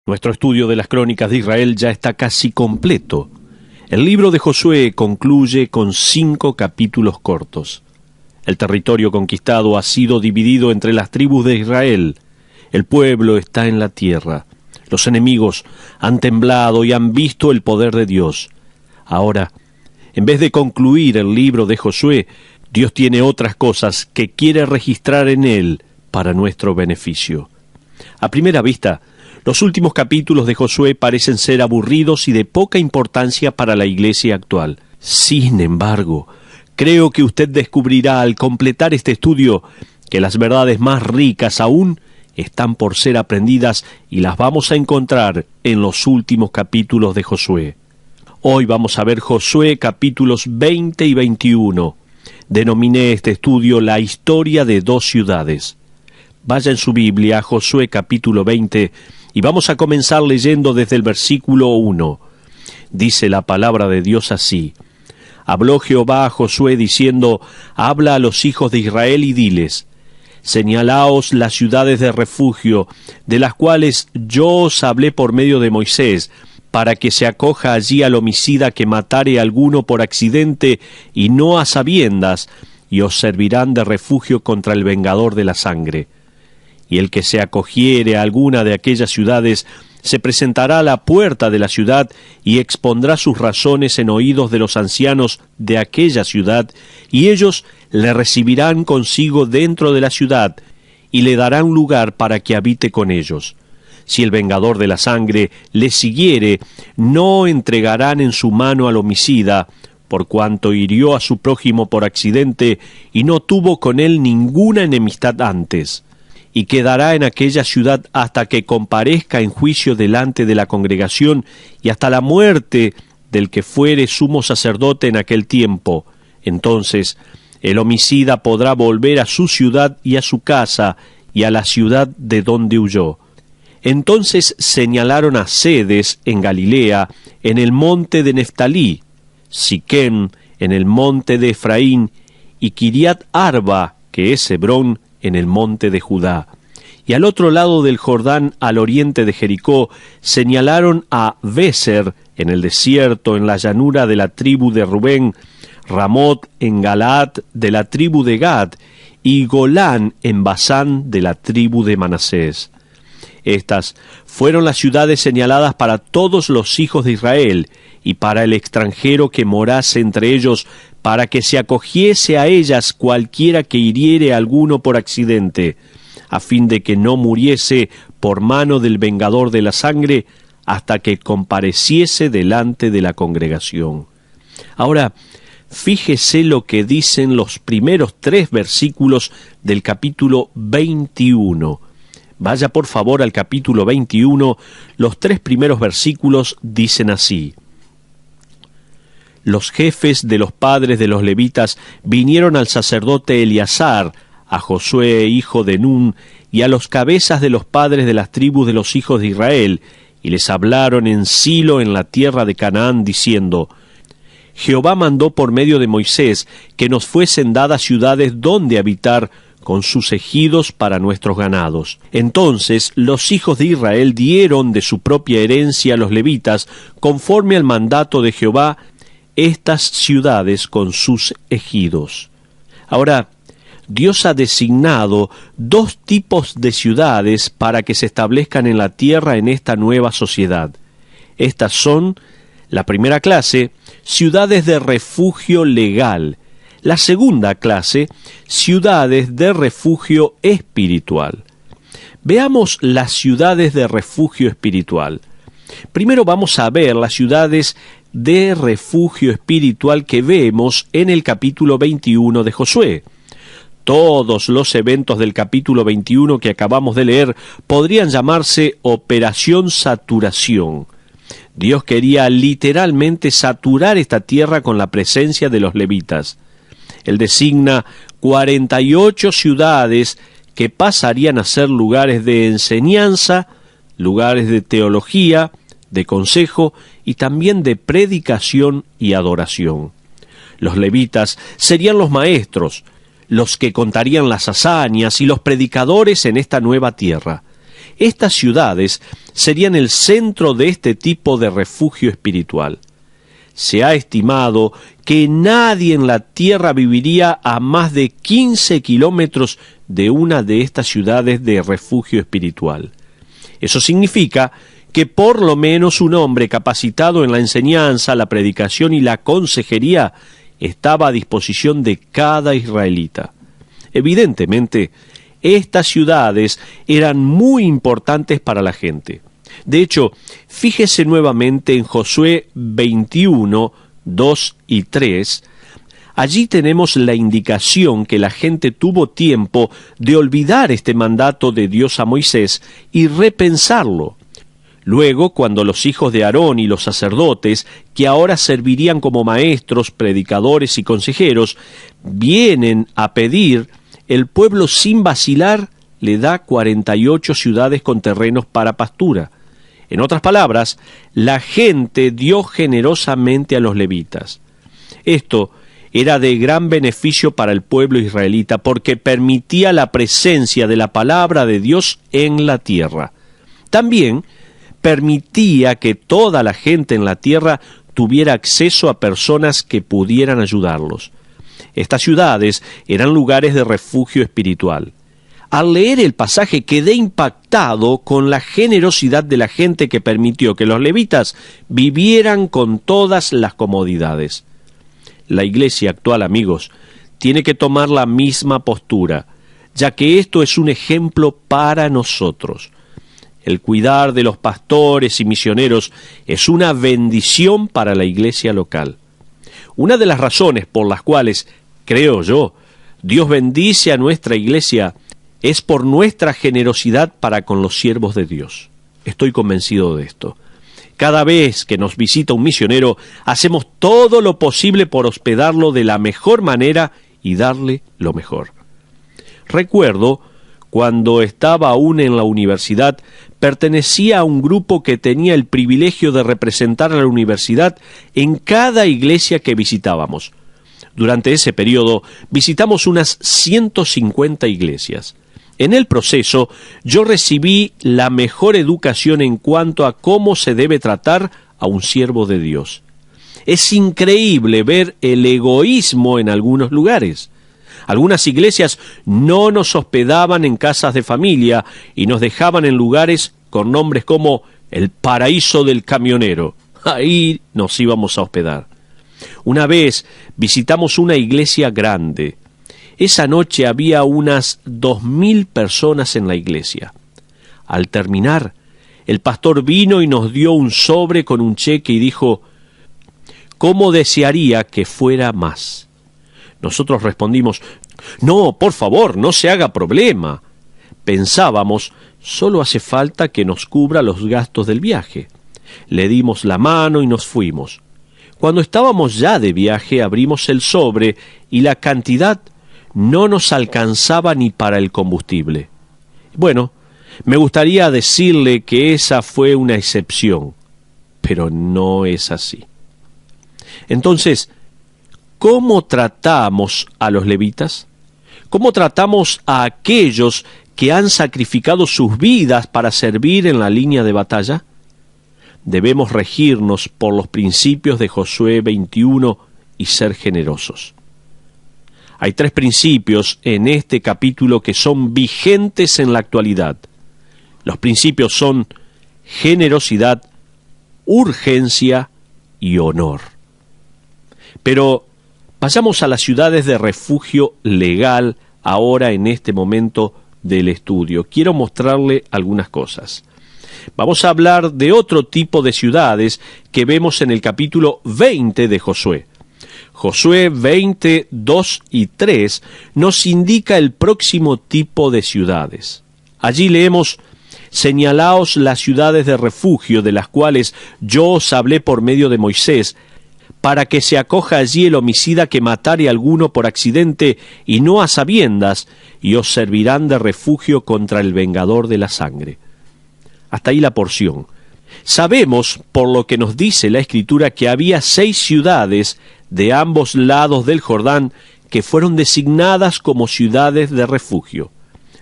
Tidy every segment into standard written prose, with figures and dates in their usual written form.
Nuestro estudio de las crónicas de Israel ya está casi completo. El libro de Josué concluye con 5 capítulos cortos. El territorio conquistado ha sido dividido entre las tribus de Israel. El pueblo está en la tierra. Los enemigos han temblado y han visto el poder de Dios. Ahora, en vez de concluir el libro de Josué, Dios tiene otras cosas que quiere registrar en él para nuestro beneficio. A primera vista, los últimos capítulos de Josué parecen ser aburridos y de poca importancia para la iglesia actual. Sin embargo, creo que usted descubrirá al completar este estudio que las verdades más ricas aún están por ser aprendidas y las vamos a encontrar en los últimos capítulos de Josué. Hoy vamos a ver Josué capítulos 20 y 21. Denominé este estudio la historia de 2 ciudades. Vaya en su Biblia a Josué capítulo 20 y vamos a comenzar leyendo desde el versículo 1. Dice la palabra de Dios así: Habló Jehová a Josué diciendo: Habla a los hijos de Israel y diles: Señalaos las ciudades de refugio, de las cuales yo os hablé por medio de Moisés, para que se acoja allí al homicida que matare a alguno por accidente y no a sabiendas, y os servirán de refugio contra el vengador de la sangre. Y el que se acogiere a alguna de aquellas ciudades se presentará a la puerta de la ciudad y expondrá sus razones en oídos de los ancianos de aquella ciudad, y ellos le recibirán consigo dentro de la ciudad, y le darán lugar para que habite con ellos. Si el vengador de la sangre le siguiere, no entregarán en su mano al homicida, por cuanto hirió a su prójimo por accidente, y no tuvo con él ninguna enemistad antes. Y quedará en aquella ciudad hasta que comparezca en juicio delante de la congregación y hasta la muerte del que fuere sumo sacerdote en aquel tiempo. Entonces el homicida podrá volver a su ciudad y a su casa y a la ciudad de donde huyó. Entonces señalaron a Cedes en Galilea, en el monte de Neftalí, Siquem en el monte de Efraín y Kiriat Arba, que es Hebrón, en el monte de Judá. Y al otro lado del Jordán, al oriente de Jericó, señalaron a Béser en el desierto, en la llanura de la tribu de Rubén, Ramot en Galaad de la tribu de Gad, y Golán en Basán de la tribu de Manasés. Estas fueron las ciudades señaladas para todos los hijos de Israel, y para el extranjero que morase entre ellos, para que se acogiese a ellas cualquiera que hiriere a alguno por accidente, a fin de que no muriese por mano del vengador de la sangre, hasta que compareciese delante de la congregación. Ahora, fíjese lo que dicen los primeros 3 versículos del capítulo 21. Vaya por favor al capítulo 21, los 3 primeros versículos dicen así: Los jefes de los padres de los levitas vinieron al sacerdote Eleazar, a Josué hijo de Nun, y a los cabezas de los padres de las tribus de los hijos de Israel, y les hablaron en Silo en la tierra de Canaán, diciendo: Jehová mandó por medio de Moisés que nos fuesen dadas ciudades donde habitar, con sus ejidos para nuestros ganados. Entonces los hijos de Israel dieron de su propia herencia a los levitas, conforme al mandato de Jehová, estas ciudades con sus ejidos. Ahora, Dios ha designado 2 tipos de ciudades para que se establezcan en la tierra en esta nueva sociedad. Estas son, la primera clase, ciudades de refugio legal. La segunda clase, ciudades de refugio espiritual. Veamos las ciudades de refugio espiritual. Primero vamos a ver las ciudades de refugio espiritual que vemos en el capítulo 21 de Josué. Todos los eventos del capítulo 21 que acabamos de leer podrían llamarse Operación Saturación. Dios quería literalmente saturar esta tierra con la presencia de los levitas. Él designa 48 ciudades que pasarían a ser lugares de enseñanza, lugares de teología, de consejo y también de predicación y adoración. Los levitas serían los maestros, los que contarían las hazañas y los predicadores en esta nueva tierra. Estas ciudades serían el centro de este tipo de refugio espiritual. Se ha estimado que nadie en la tierra viviría a más de 15 kilómetros de una de estas ciudades de refugio espiritual. Eso significa que por lo menos un hombre capacitado en la enseñanza, la predicación y la consejería estaba a disposición de cada israelita. Evidentemente, estas ciudades eran muy importantes para la gente. De hecho, fíjese nuevamente en Josué 21, 2 y 3. Allí tenemos la indicación que la gente tuvo tiempo de olvidar este mandato de Dios a Moisés y repensarlo. Luego, cuando los hijos de Aarón y los sacerdotes, que ahora servirían como maestros, predicadores y consejeros, vienen a pedir, el pueblo sin vacilar le da 48 ciudades con terrenos para pastura. En otras palabras, la gente dio generosamente a los levitas. Esto era de gran beneficio para el pueblo israelita porque permitía la presencia de la palabra de Dios en la tierra. También permitía que toda la gente en la tierra tuviera acceso a personas que pudieran ayudarlos. Estas ciudades eran lugares de refugio espiritual. Al leer el pasaje quedé impactado con la generosidad de la gente que permitió que los levitas vivieran con todas las comodidades. La iglesia actual, amigos, tiene que tomar la misma postura, ya que esto es un ejemplo para nosotros. El cuidar de los pastores y misioneros es una bendición para la iglesia local. Una de las razones por las cuales, creo yo, Dios bendice a nuestra iglesia es por nuestra generosidad para con los siervos de Dios. Estoy convencido de esto. Cada vez que nos visita un misionero, hacemos todo lo posible por hospedarlo de la mejor manera y darle lo mejor. Recuerdo, cuando estaba aún en la universidad, pertenecía a un grupo que tenía el privilegio de representar a la universidad en cada iglesia que visitábamos. Durante ese periodo visitamos unas 150 iglesias. En el proceso, yo recibí la mejor educación en cuanto a cómo se debe tratar a un siervo de Dios. Es increíble ver el egoísmo en algunos lugares. Algunas iglesias no nos hospedaban en casas de familia y nos dejaban en lugares con nombres como el paraíso del camionero. Ahí nos íbamos a hospedar. Una vez visitamos una iglesia grande. Esa noche había unas 2,000 personas en la iglesia. Al terminar, el pastor vino y nos dio un sobre con un cheque y dijo: ¿cómo desearía que fuera más? Nosotros respondimos: no, por favor, no se haga problema. Pensábamos, solo hace falta que nos cubra los gastos del viaje. Le dimos la mano y nos fuimos. Cuando estábamos ya de viaje, abrimos el sobre y la cantidad no nos alcanzaba ni para el combustible. Bueno, me gustaría decirle que esa fue una excepción, pero no es así. Entonces, ¿cómo tratamos a los levitas? ¿Cómo tratamos a aquellos que han sacrificado sus vidas para servir en la línea de batalla? Debemos regirnos por los principios de Josué 21 y ser generosos. Hay 3 principios en este capítulo que son vigentes en la actualidad. Los principios son generosidad, urgencia y honor. Pero pasamos a las ciudades de refugio legal ahora en este momento del estudio. Quiero mostrarle algunas cosas. Vamos a hablar de otro tipo de ciudades que vemos en el capítulo 20 de Josué. Josué 20, 2 y 3 nos indica el próximo tipo de ciudades. Allí leemos: señalaos las ciudades de refugio de las cuales yo os hablé por medio de Moisés, para que se acoja allí el homicida que matare a alguno por accidente y no a sabiendas, y os servirán de refugio contra el vengador de la sangre. Hasta ahí la porción. Sabemos, por lo que nos dice la Escritura, que había 6 ciudades de ambos lados del Jordán que fueron designadas como ciudades de refugio.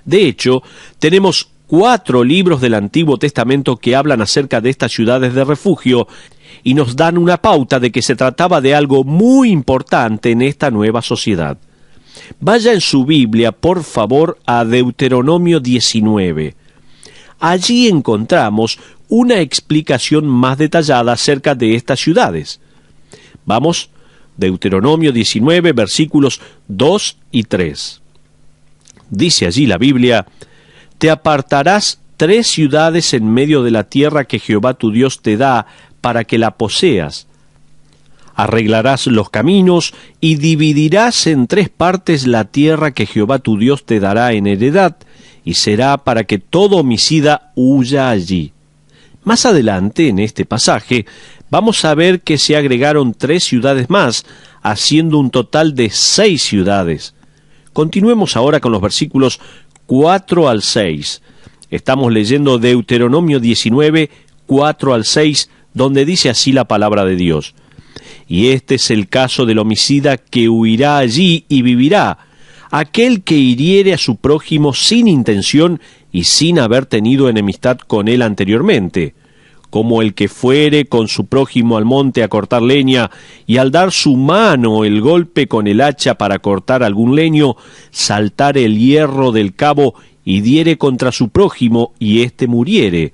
De hecho, tenemos 4 libros del Antiguo Testamento que hablan acerca de estas ciudades de refugio y nos dan una pauta de que se trataba de algo muy importante en esta nueva sociedad. Vaya en su Biblia, por favor, a Deuteronomio 19. Allí encontramos una explicación más detallada acerca de estas ciudades. Vamos, Deuteronomio 19, versículos 2 y 3. Dice allí la Biblia: «Te apartarás 3 ciudades en medio de la tierra que Jehová tu Dios te da para que la poseas. Arreglarás los caminos y dividirás en 3 partes la tierra que Jehová tu Dios te dará en heredad, y será para que todo homicida huya allí». Más adelante, en este pasaje, vamos a ver que se agregaron 3 ciudades más, haciendo un total de 6 ciudades. Continuemos ahora con los versículos 4 al 6. Estamos leyendo Deuteronomio 19, 4 al 6, donde dice así la palabra de Dios: «Y este es el caso del homicida que huirá allí y vivirá, aquel que hiriere a su prójimo sin intención y sin haber tenido enemistad con él anteriormente, como el que fuere con su prójimo al monte a cortar leña, y al dar su mano el golpe con el hacha para cortar algún leño, saltar el hierro del cabo y diere contra su prójimo, y éste muriere.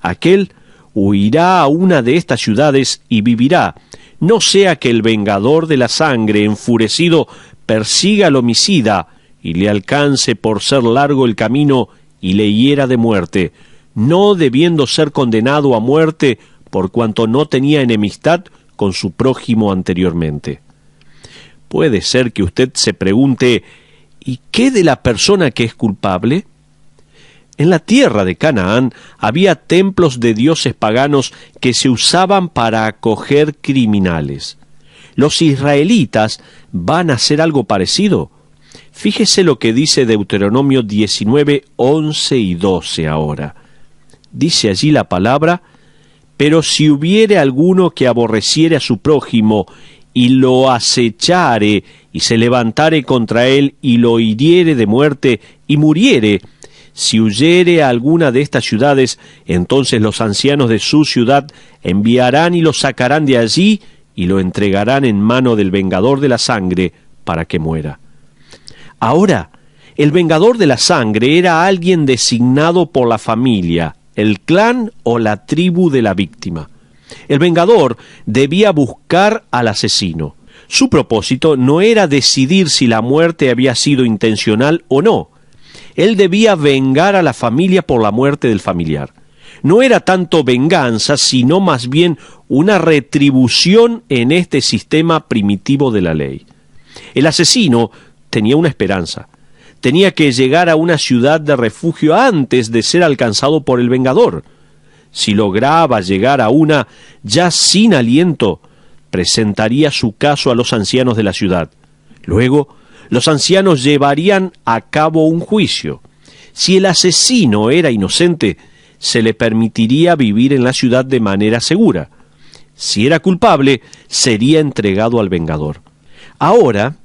Aquel huirá a una de estas ciudades y vivirá, no sea que el vengador de la sangre, enfurecido, persiga al homicida, y le alcance por ser largo el camino, y le hiera de muerte, no debiendo ser condenado a muerte por cuanto no tenía enemistad con su prójimo anteriormente». Puede ser que usted se pregunte: ¿y qué de la persona que es culpable? En la tierra de Canaán había templos de dioses paganos que se usaban para acoger criminales. ¿Los israelitas van a hacer algo parecido? Fíjese lo que dice Deuteronomio 19, 11 y 12 ahora. Dice allí la palabra: «Pero si hubiere alguno que aborreciere a su prójimo, y lo acechare, y se levantare contra él, y lo hiriere de muerte, y muriere, si huyere a alguna de estas ciudades, entonces los ancianos de su ciudad enviarán y lo sacarán de allí, y lo entregarán en mano del vengador de la sangre, para que muera». Ahora, el vengador de la sangre era alguien designado por la familia, el clan o la tribu de la víctima. El vengador debía buscar al asesino. Su propósito no era decidir si la muerte había sido intencional o no. Él debía vengar a la familia por la muerte del familiar. No era tanto venganza, sino más bien una retribución en este sistema primitivo de la ley. El asesino tenía una esperanza. Tenía que llegar a una ciudad de refugio antes de ser alcanzado por el vengador. Si lograba llegar a una ya sin aliento, presentaría su caso a los ancianos de la ciudad. Luego, los ancianos llevarían a cabo un juicio. Si el asesino era inocente, se le permitiría vivir en la ciudad de manera segura. Si era culpable, sería entregado al vengador. Ahora,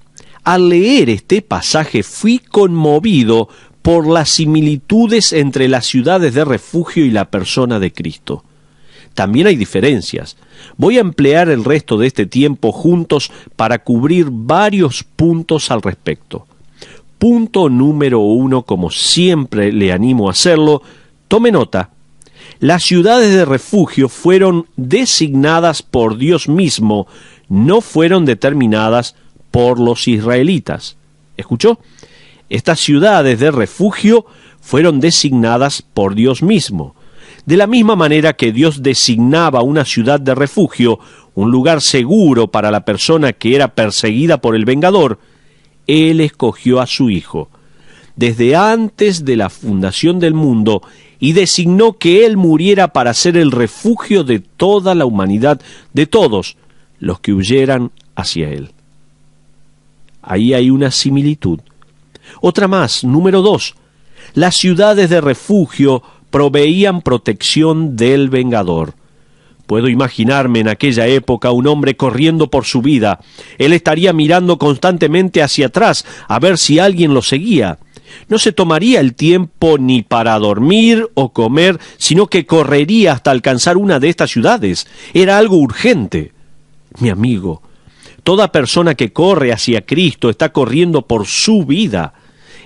al leer este pasaje fui conmovido por las similitudes entre las ciudades de refugio y la persona de Cristo. También hay diferencias. Voy a emplear el resto de este tiempo juntos para cubrir varios puntos al respecto. Punto número 1, como siempre le animo a hacerlo, tome nota. Las ciudades de refugio fueron designadas por Dios mismo, no fueron determinadas por los israelitas. ¿Escuchó? Estas ciudades de refugio fueron designadas por Dios mismo. De la misma manera que Dios designaba una ciudad de refugio, un lugar seguro para la persona que era perseguida por el vengador, Él escogió a su Hijo desde antes de la fundación del mundo y designó que Él muriera para ser el refugio de toda la humanidad, de todos los que huyeran hacia Él. Ahí hay una similitud. Otra más, número 2. Las ciudades de refugio proveían protección del vengador. Puedo imaginarme en aquella época un hombre corriendo por su vida. Él estaría mirando constantemente hacia atrás a ver si alguien lo seguía. No se tomaría el tiempo ni para dormir o comer, sino que correría hasta alcanzar una de estas ciudades. Era algo urgente. Mi amigo, toda persona que corre hacia Cristo está corriendo por su vida.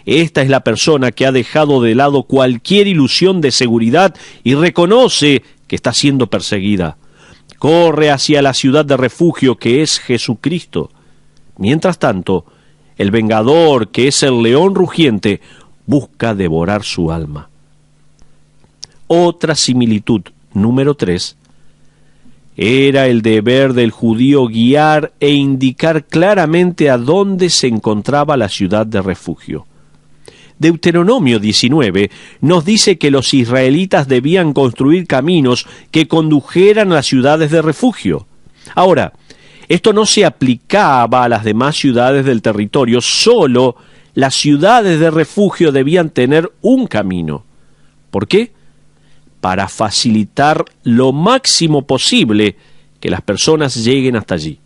Esta es la persona que ha dejado de lado cualquier ilusión de seguridad y reconoce que está siendo perseguida. Corre hacia la ciudad de refugio que es Jesucristo. Mientras tanto, el vengador, que es el león rugiente, busca devorar su alma. Otra similitud, número 3, era el deber del judío guiar e indicar claramente a dónde se encontraba la ciudad de refugio. Deuteronomio 19 nos dice que los israelitas debían construir caminos que condujeran a las ciudades de refugio. Ahora, esto no se aplicaba a las demás ciudades del territorio, solo las ciudades de refugio debían tener un camino. ¿Por qué? Para facilitar lo máximo posible que las personas lleguen hasta allí.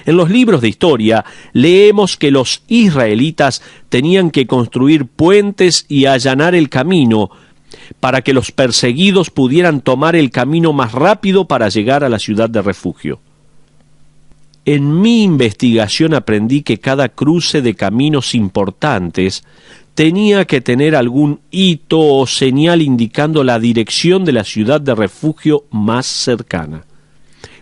En los libros de historia leemos que los israelitas tenían que construir puentes y allanar el camino para que los perseguidos pudieran tomar el camino más rápido para llegar a la ciudad de refugio. En mi investigación aprendí que cada cruce de caminos importantes tenía que tener algún hito o señal indicando la dirección de la ciudad de refugio más cercana.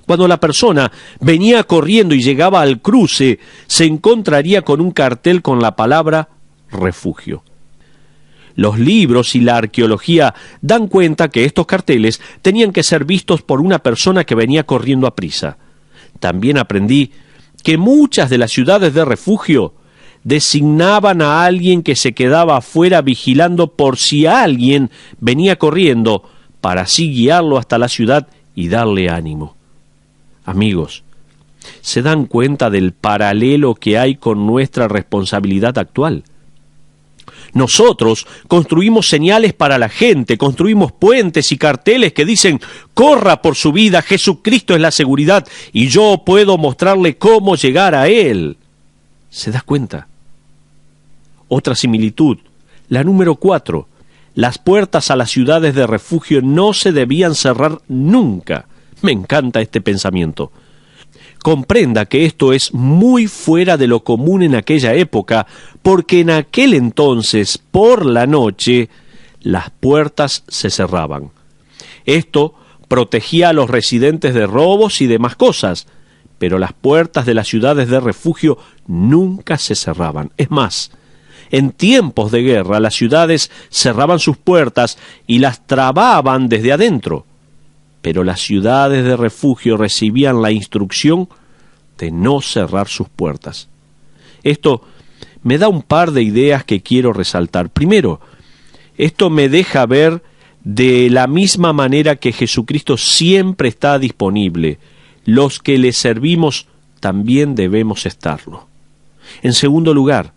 Cuando la persona venía corriendo y llegaba al cruce, se encontraría con un cartel con la palabra refugio. Los libros y la arqueología dan cuenta que estos carteles tenían que ser vistos por una persona que venía corriendo a prisa. También aprendí que muchas de las ciudades de refugio designaban a alguien que se quedaba afuera vigilando por si alguien venía corriendo, para así guiarlo hasta la ciudad y darle ánimo. Amigos, ¿se dan cuenta del paralelo que hay con nuestra responsabilidad actual? Nosotros construimos señales para la gente, construimos puentes y carteles que dicen: corra por su vida, Jesucristo es la seguridad y yo puedo mostrarle cómo llegar a Él. ¿Se da cuenta? Otra similitud, la número 4. Las puertas a las ciudades de refugio no se debían cerrar nunca. Me encanta este pensamiento. Comprenda que esto es muy fuera de lo común en aquella época, porque en aquel entonces, por la noche, las puertas se cerraban. Esto protegía a los residentes de robos y demás cosas, pero las puertas de las ciudades de refugio nunca se cerraban. Es más, en tiempos de guerra, las ciudades cerraban sus puertas y las trababan desde adentro. Pero las ciudades de refugio recibían la instrucción de no cerrar sus puertas. Esto me da un par de ideas que quiero resaltar. Primero, esto me deja ver de la misma manera que Jesucristo siempre está disponible. Los que le servimos también debemos estarlo. En segundo lugar,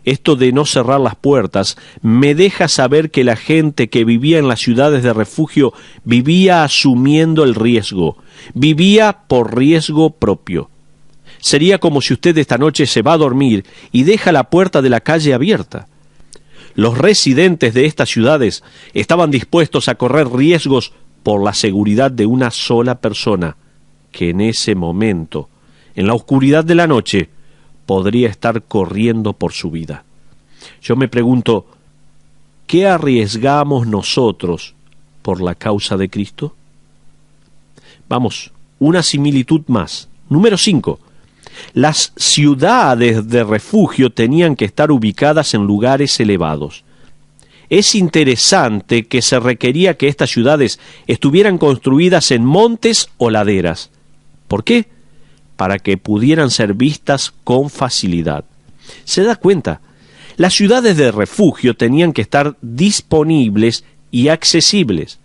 esto de no cerrar las puertas me deja saber que la gente que vivía en las ciudades de refugio vivía asumiendo el riesgo, vivía por riesgo propio. Sería como si usted esta noche se va a dormir y deja la puerta de la calle abierta. Los residentes de estas ciudades estaban dispuestos a correr riesgos por la seguridad de una sola persona, que en ese momento, en la oscuridad de la noche, podría estar corriendo por su vida. Yo me pregunto, ¿qué arriesgamos nosotros por la causa de Cristo? Vamos, una similitud más. Número 5. Las ciudades de refugio tenían que estar ubicadas en lugares elevados. Es interesante que se requería que estas ciudades estuvieran construidas en montes o laderas. ¿Por qué? Para que pudieran ser vistas con facilidad. ¿Se da cuenta? Las ciudades de refugio tenían que estar disponibles y accesibles.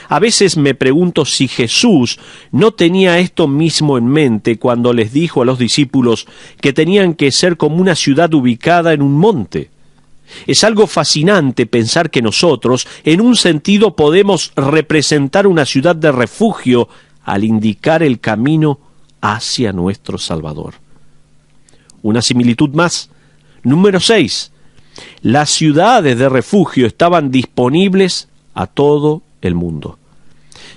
A veces me pregunto si Jesús no tenía esto mismo en mente cuando les dijo a los discípulos que tenían que ser como una ciudad ubicada en un monte. Es algo fascinante pensar que nosotros, en un sentido, podemos representar una ciudad de refugio al indicar el camino hacia nuestro Salvador. Una similitud más. Número 6. Las ciudades de refugio estaban disponibles a todo el mundo.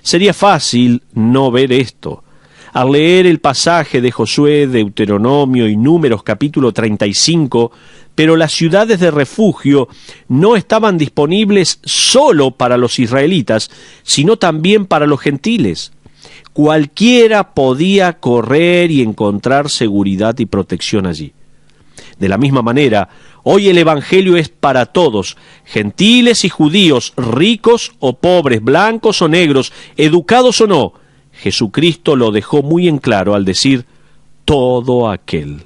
Sería fácil no ver esto. Al leer el pasaje de Josué, Deuteronomio y Números capítulo 35, pero las ciudades de refugio no estaban disponibles solo para los israelitas, sino también para los gentiles. Cualquiera podía correr y encontrar seguridad y protección allí. De la misma manera, hoy el Evangelio es para todos, gentiles y judíos, ricos o pobres, blancos o negros, educados o no. Jesucristo lo dejó muy en claro al decir, todo aquel.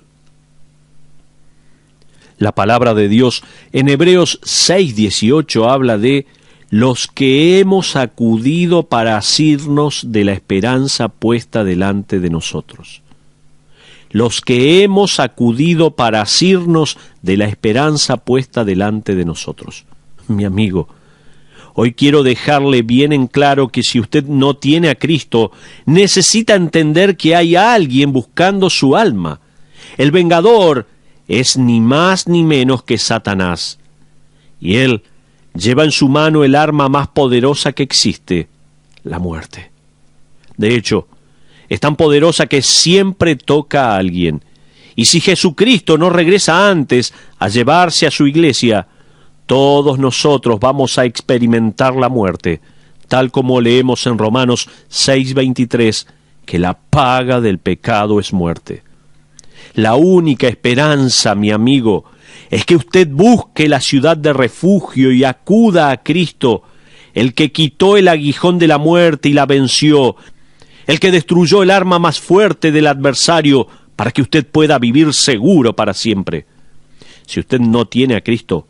La palabra de Dios en Hebreos 6:18 habla de los que hemos acudido para asirnos de la esperanza puesta delante de nosotros. Los que hemos acudido para asirnos de la esperanza puesta delante de nosotros. Mi amigo, hoy quiero dejarle bien en claro que si usted no tiene a Cristo, necesita entender que hay alguien buscando su alma. El vengador es ni más ni menos que Satanás. Y él lleva en su mano el arma más poderosa que existe, la muerte. De hecho, es tan poderosa que siempre toca a alguien. Y si Jesucristo no regresa antes a llevarse a su iglesia, todos nosotros vamos a experimentar la muerte, tal como leemos en Romanos 6:23, que la paga del pecado es muerte. La única esperanza, mi amigo, es que usted busque la ciudad de refugio y acuda a Cristo, el que quitó el aguijón de la muerte y la venció, el que destruyó el arma más fuerte del adversario para que usted pueda vivir seguro para siempre. Si usted no tiene a Cristo,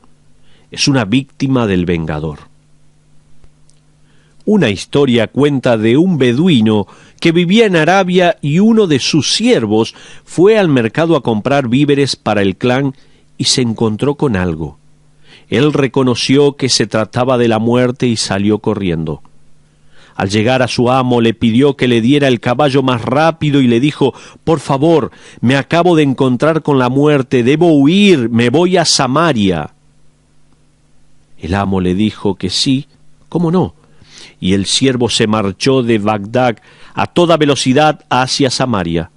es una víctima del vengador. Una historia cuenta de un beduino que vivía en Arabia y uno de sus siervos fue al mercado a comprar víveres para el clan y se encontró con algo. Él reconoció que se trataba de la muerte y salió corriendo. Al llegar a su amo le pidió que le diera el caballo más rápido y le dijo, «Por favor, me acabo de encontrar con la muerte, debo huir, me voy a Samaria». El amo le dijo que sí, ¿cómo no? Y el siervo se marchó de Bagdad a toda velocidad hacia Samaria.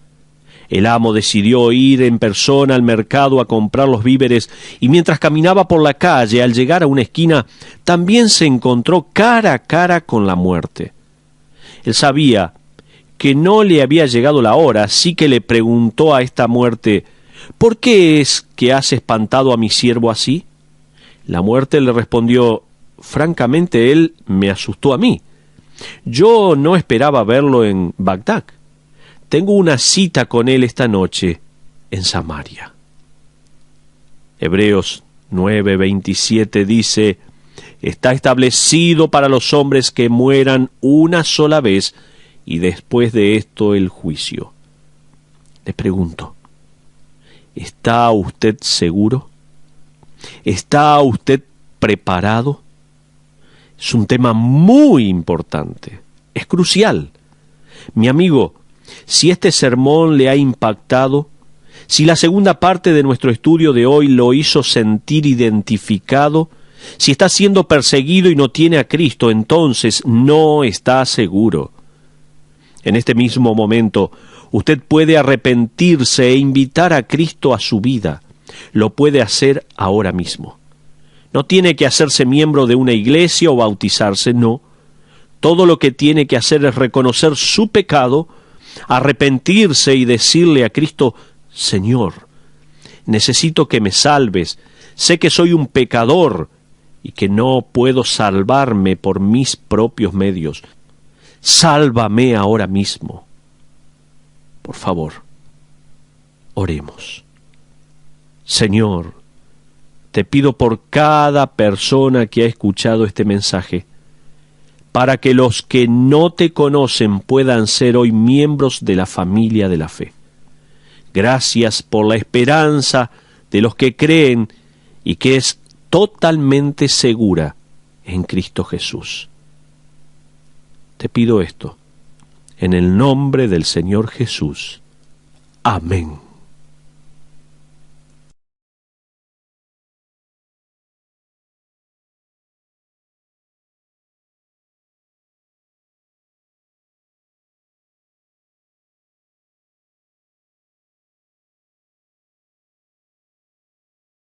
El amo decidió ir en persona al mercado a comprar los víveres y mientras caminaba por la calle, al llegar a una esquina, también se encontró cara a cara con la muerte. Él sabía que no le había llegado la hora, así que le preguntó a esta muerte, «¿Por qué es que has espantado a mi siervo así?» La muerte le respondió, «Francamente, él me asustó a mí. Yo no esperaba verlo en Bagdad. Tengo una cita con él esta noche en Samaria». Hebreos 9:27 dice, «Está establecido para los hombres que mueran una sola vez y después de esto el juicio». Le pregunto, ¿está usted seguro? ¿Está usted preparado? Es un tema muy importante, es crucial. Mi amigo, si este sermón le ha impactado, si la segunda parte de nuestro estudio de hoy lo hizo sentir identificado, si está siendo perseguido y no tiene a Cristo, entonces no está seguro. En este mismo momento, usted puede arrepentirse e invitar a Cristo a su vida. Lo puede hacer ahora mismo. No tiene que hacerse miembro de una iglesia o bautizarse, no. Todo lo que tiene que hacer es reconocer su pecado, arrepentirse y decirle a Cristo, «Señor, necesito que me salves. Sé que soy un pecador y que no puedo salvarme por mis propios medios. Sálvame ahora mismo». Por favor, oremos. Señor, te pido por cada persona que ha escuchado este mensaje, para que los que no te conocen puedan ser hoy miembros de la familia de la fe. Gracias por la esperanza de los que creen y que es totalmente segura en Cristo Jesús. Te pido esto, en el nombre del Señor Jesús. Amén.